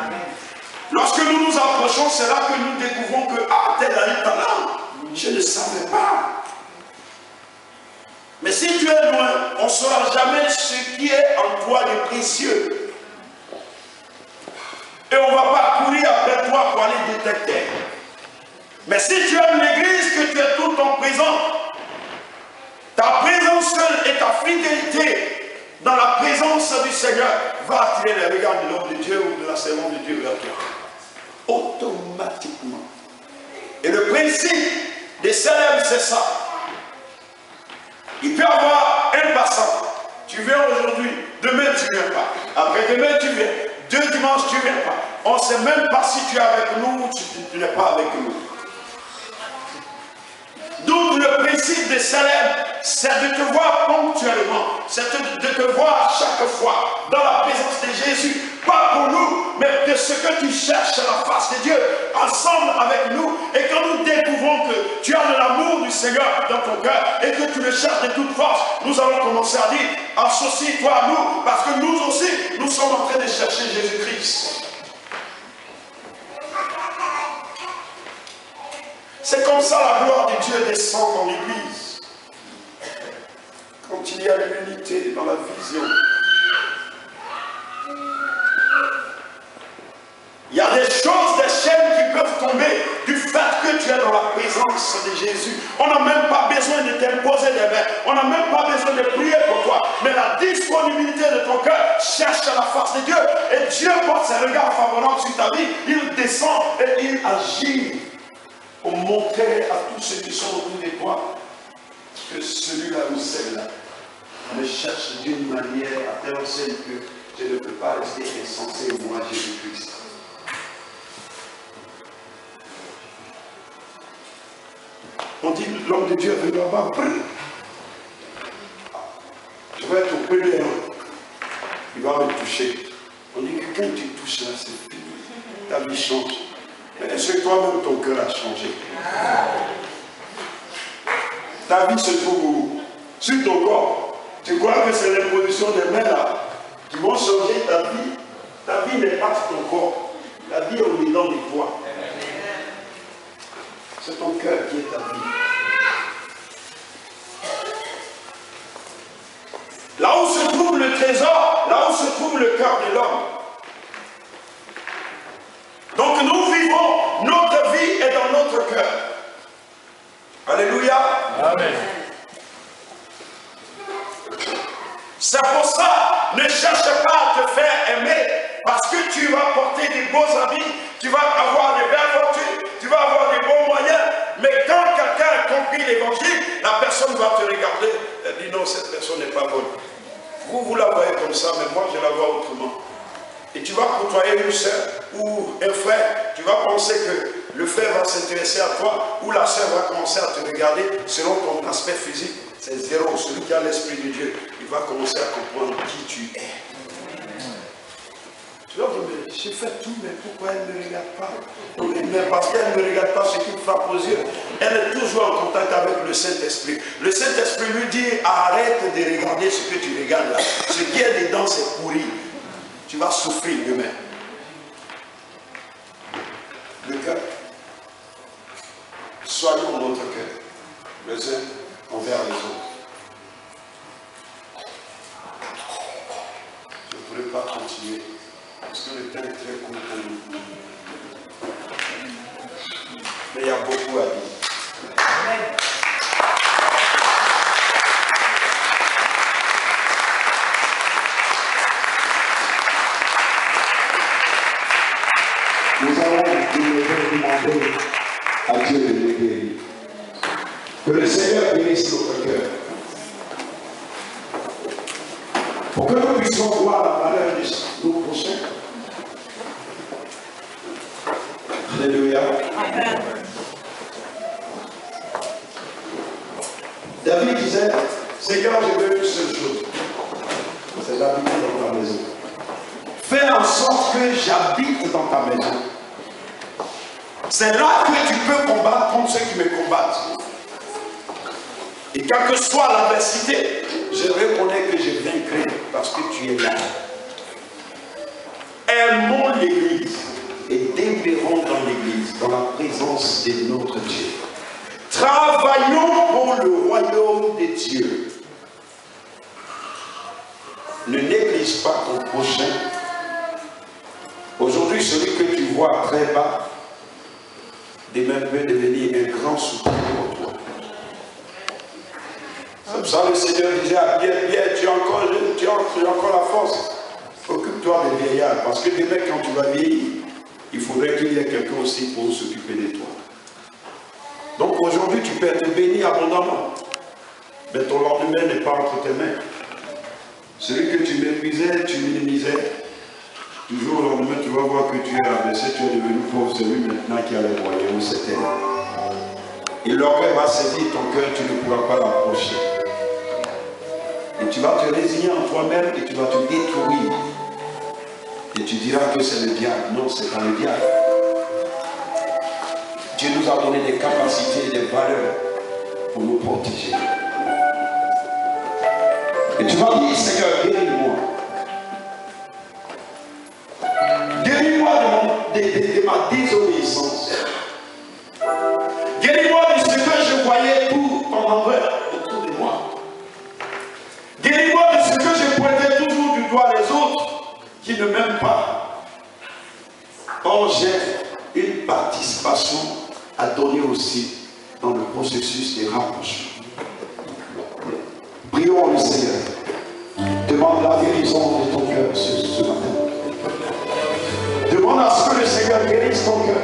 Lorsque nous nous approchons, c'est là que nous découvrons que, ah, tel a un talent. Je ne savais pas. Mais si tu es loin, on ne saura jamais ce qui est en toi de précieux. Et on ne va pas courir après toi pour aller détecter. Mais si tu aimes l'église, que tu es tout le temps présent, ta présence seule et ta fidélité dans la présence du Seigneur va attirer les regards de l'homme de Dieu ou de la servante de Dieu vers toi. Automatiquement. Et le principe des célèbres, c'est ça. Il peut y avoir un passant. Tu viens aujourd'hui, demain tu ne viens pas. Après-demain tu viens. 2 dimanches tu ne viens pas. On ne sait même pas si tu es avec nous ou tu n'es pas avec nous. Donc le principe des célèbres, c'est de te voir ponctuellement, c'est de te voir chaque fois dans la présence de Jésus, pas pour nous, mais de ce que tu cherches à la face de Dieu, ensemble avec nous, et quand nous découvrons que tu as de l'amour du Seigneur dans ton cœur, et que tu le cherches de toute force, nous allons commencer à dire, associe-toi à nous, parce que nous aussi, nous sommes en train de chercher Jésus-Christ. C'est comme ça la gloire de Dieu descend dans l'église. Quand il y a l'unité dans la vision. Il y a des choses, des chaînes qui peuvent tomber du fait que tu es dans la présence de Jésus. On n'a même pas besoin de t'imposer des mains. On n'a même pas besoin de prier pour toi. Mais la disponibilité de ton cœur cherche à la face de Dieu. Et Dieu porte ses regards favorables sur ta vie. Il descend et il agit. Pour montrer à tous ceux qui sont autour de toi que celui-là ou celle-là me cherche d'une manière à telle enseigne que je ne peux pas rester insensé au moi Jésus-Christ. On dit l'homme de Dieu veut là-bas. Je vais être auprès de lui. Il va me toucher. On dit que quand tu touches là, c'est fini. Ta vie change. Est-ce que toi-même ton cœur a changé? Ta vie se trouve où? Sur ton corps. Tu crois que c'est l'imposition des mains là qui vont changer ta vie? Ta vie n'est pas ton corps. La vie est au dedans de toi. C'est ton cœur qui est ta vie. Là où se trouve le trésor, là où se trouve le cœur de l'homme. Donc nous vivons, notre vie est dans notre cœur. Alléluia. Amen. C'est pour ça, ne cherche pas à te faire aimer, parce que tu vas porter des beaux habits, tu vas avoir des belles voitures, tu vas avoir des bons moyens, mais quand quelqu'un a compris l'évangile, la personne va te regarder et dire non, cette personne n'est pas bonne. Vous la voyez comme ça, mais moi je la vois autrement. Et tu vas côtoyer une soeur ou un frère, tu vas penser que le frère va s'intéresser à toi ou la soeur va commencer à te regarder selon ton aspect physique. C'est zéro. Celui qui a l'Esprit de Dieu, il va commencer à comprendre qui tu es. Tu vas dire, mais j'ai fait tout, mais pourquoi elle ne me regarde pas? Mais parce qu'elle ne me regarde pas ce qui me frappe aux yeux. Elle est toujours en contact avec le Saint-Esprit. Le Saint-Esprit lui dit, arrête de regarder ce que tu regardes là. Ce qui est dedans, c'est pourri. Tu vas souffrir demain. Le cœur. Soyons notre cœur, les uns envers les autres. Je ne pourrais pas continuer, parce que le temps est très court pour nous. Mais il y a beaucoup à dire. Amen. Nous allons demander à Dieu de nous guérir. Que le Seigneur guérisse notre cœur. Pour que nous puissions voir la valeur de nos prochains. David disait, Seigneur, je veux une seule chose. C'est d'habiter dans ta maison. Fais en sorte que j'habite dans ta maison. C'est là que tu peux combattre contre ceux qui me combattent. Et quelle que soit l'adversité, je reconnais que je vaincrai parce que tu es là. Aimons l'Église et demeurons dans l'Église, dans la présence de notre Dieu. Travaillons pour le royaume de Dieu. Ne néglige pas ton prochain. Aujourd'hui, celui que tu vois très bas, demain peut devenir un grand soutien pour toi. C'est pour ça que le Seigneur disait à Pierre, Pierre, tu es encore jeune, tu as encore la force. Occupe-toi des vieillards, parce que demain, quand tu vas vieillir, il faudrait qu'il y ait quelqu'un aussi pour s'occuper de toi. Donc aujourd'hui, tu peux être béni abondamment, mais ton lendemain n'est pas entre tes mains. Celui que tu méprisais, tu minimisais, toujours au lendemain, tu vas voir que tu es abaissé, tu es devenu pauvre, celui maintenant qui a les moyens, où c'était. Et l'orgueil va saisir ton cœur, tu ne pourras pas l'approcher. Et tu vas te résigner en toi-même et tu vas te détruire. Et tu diras que c'est le diable. Non, ce n'est pas le diable. Dieu nous a donné des capacités et des valeurs pour nous protéger. Et tu vas dire, Seigneur, guéris-moi. Guéris-moi de ma désobéissance. Guéris-moi de ce que je voyais tout en envers autour de moi. Guéris-moi de ce que je pointais toujours du doigt les autres qui ne m'aiment pas. Or, j'ai une participation à donner aussi dans le processus des rapprochements. Prions le Seigneur. Demande la guérison de ton cœur ce matin. Demande à ce que le Seigneur guérisse ton cœur.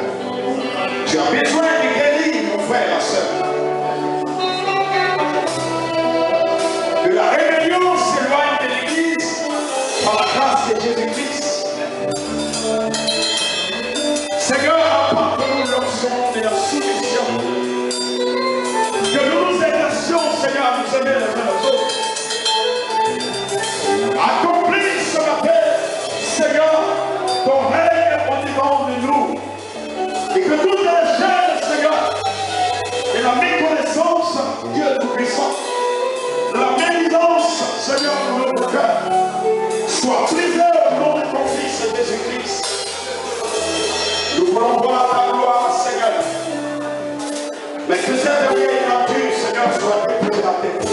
Tu as besoin de guérir, mon frère, ma soeur. Que la rébellion s'éloigne de l'Église par la grâce de Jésus-Christ. Seigneur, apporte-nous l'onction de la soumission. Que nous nous exercions, Seigneur, à nous aimer les uns aux autres. Accomplis ce matin, Seigneur, ton règne au-devant de nous. Et que toutes les chaînes, Seigneur, et la méconnaissance, Dieu Tout-Puissant, la médisance, Seigneur, dans notre cœur, soit brisée au nom de ton Fils Jésus-Christ. Nous voulons voir ta gloire, Seigneur. Mais que cette vieille nature, Seigneur, soit dépouillée de la tête.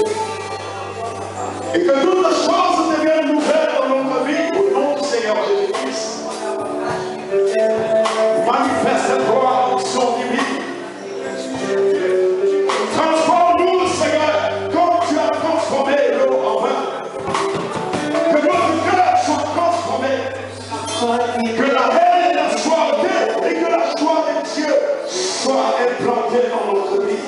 Et que toutes les choses deviennent nouvelles dans notre vie au nom du Seigneur Jésus-Christ. Manifeste cette gloire en son divine. Transforme-nous, Seigneur, comme tu as transformé l'eau en vin. Que notre cœur soit transformé. Que la haine soit ôtée et que la joie de Dieu soit implantée dans notre vie.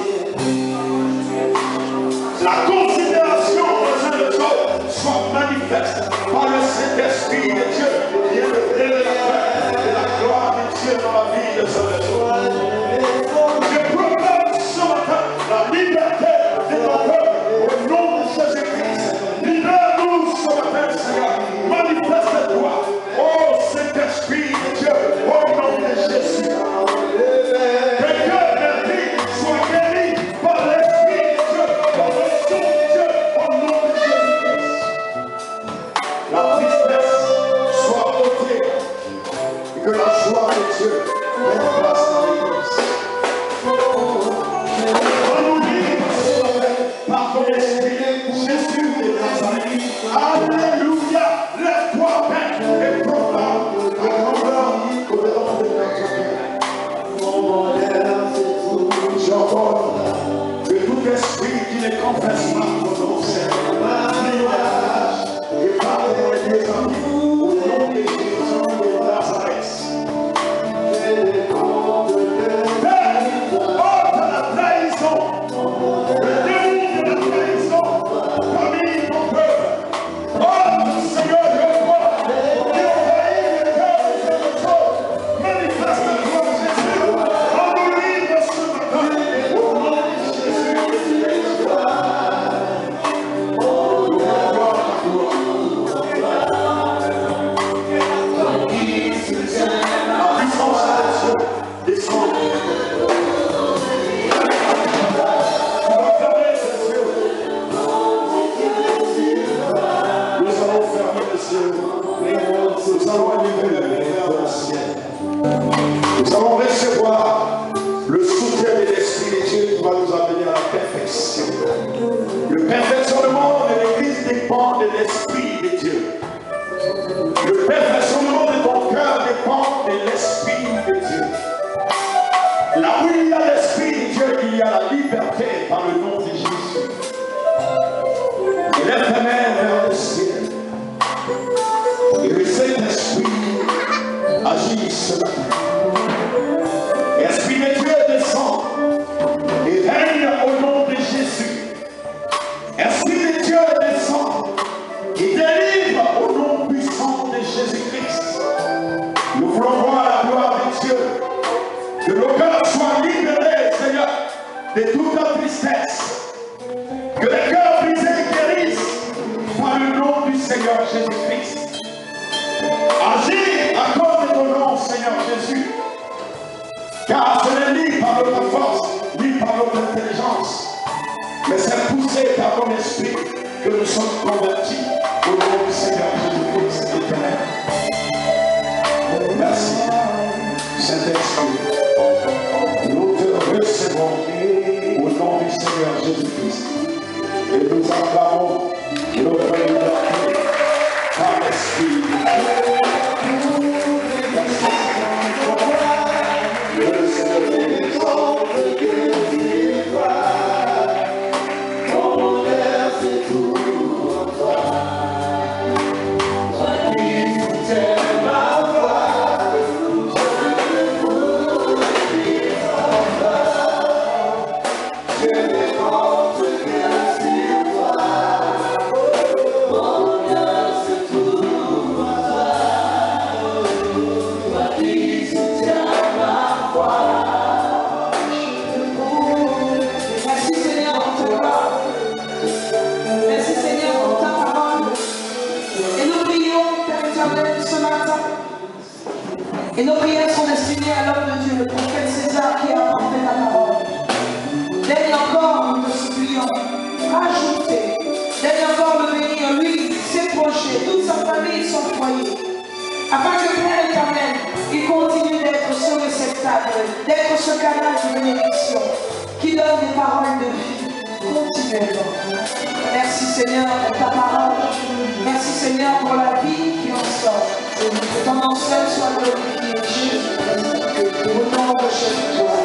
La considération des uns des autres soit manifeste par le Saint-Esprit de Dieu qui est le révélateur de la gloire de Dieu dans la vie des uns des autres. Je proclame ce matin la liberté de ton peuple au nom de Jésus-Christ. Libère-nous ce matin, Seigneur. Manifeste-toi, ô Saint-Esprit de Dieu, au nom de Jésus. Que Dieu soit guéri par de l'Esprit de Dieu. Le perfectionnement de ton cœur dépend de l'Esprit de Dieu. Là où il y a l'Esprit de Dieu, il y a la liberté par le nom de Jésus. Lève ta main vers le ciel. Et le Saint-Esprit agit ce matin. L'Esprit de Dieu descend et règne au nom de Jésus. L'Esprit de Dieu descend et délivre au nom puissant de Jésus-Christ. Nous voulons voir la gloire de Dieu. Que nos cœurs soient libérés, Seigneur, de toute la tristesse. Que les cœurs brisés guérissent par le nom du Seigneur Jésus-Christ. Agis à cause de ton nom, Seigneur Jésus. Car ce n'est ni par notre force, ni par notre intelligence, mais c'est poussé par ton esprit que nous sommes convertis au nom du Seigneur Jésus-Christ éternel. Merci, Saint-Esprit. Nous te recevons au nom du Seigneur Jésus-Christ. Et nous acclamons notre liberté par l'Esprit de Dieu. Le Seigneur exalte tes gloires, ton air c'est tout en toi. Toi qui soutiens ma voix, je ne pourrai plus en toi. Je ne compte que sur toi, mon cœur c'est tout en toi. Toi qui soutiens ma voix. Merci Seigneur pour ta parole. Merci Seigneur pour ta parole. Et nous prions, Père éternel, ce matin. Et nos prières sont destinées à l'homme de Dieu, le prophète César, qui a apporté ta parole. Daigne encore, nous te supplions, ajouter. Daigne encore le bénir, lui, ses projets, toute sa famille et son foyer. Afin que Père éternel, il continue d'être ce réceptacle, d'être ce canal de bénédiction, qui donne des paroles de vie continuellement. Merci Seigneur pour ta parole. Merci Seigneur pour la vie qui en sort. Que ton nom seul soit glorifié, Jésus-Christ. Au nom de Jésus.